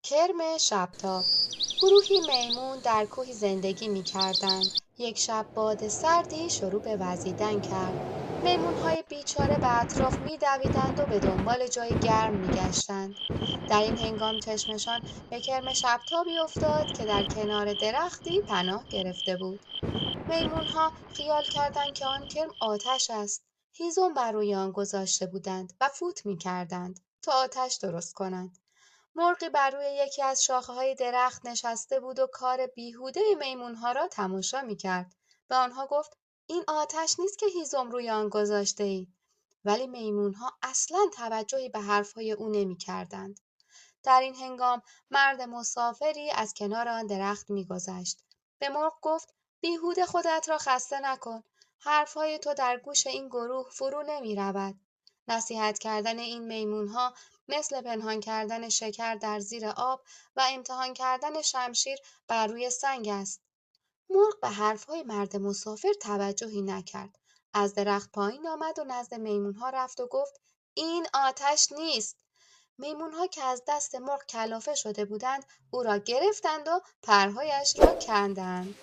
کرم شبتاب. گروهی میمون در کوهی زندگی می کردند. یک شب باد سردی شروع به وزیدن کرد. میمونهای بیچاره به اطراف می دویدند و به دنبال جای گرم می گشتند. در این هنگام چشمشان به کرم شبتابی افتاد که در کنار درختی پناه گرفته بود. میمونها خیال کردند که آن کرم آتش است. هیزم بر روی آن گذاشته بودند و فوت می کردند تا آتش درست کنند. مرغی بر روی یکی از شاخه‌های درخت نشسته بود و کار بیهوده میمونها را تماشا می‌کرد. به آنها گفت: این آتش نیست که هیزم روی آن گذاشته اید. ولی میمونها اصلاً توجهی به حرفهای او نمی‌کردند. در این هنگام مرد مسافری از کنار آن درخت می‌گذشت. به مرغ گفت: بیهوده خودت را خسته نکن. حرفهای تو در گوش این گروه فرو نمی‌رود. نصیحت کردن این میمونها مثل پنهان کردن شکر در زیر آب و امتحان کردن شمشیر بر روی سنگ است. مرغ به حرفهای مرد مسافر توجهی نکرد. از درخت پایین آمد و نزد میمونها رفت و گفت: این آتش نیست. میمونها که از دست مرغ کلافه شده بودند او را گرفتند و پرهایش را کندند.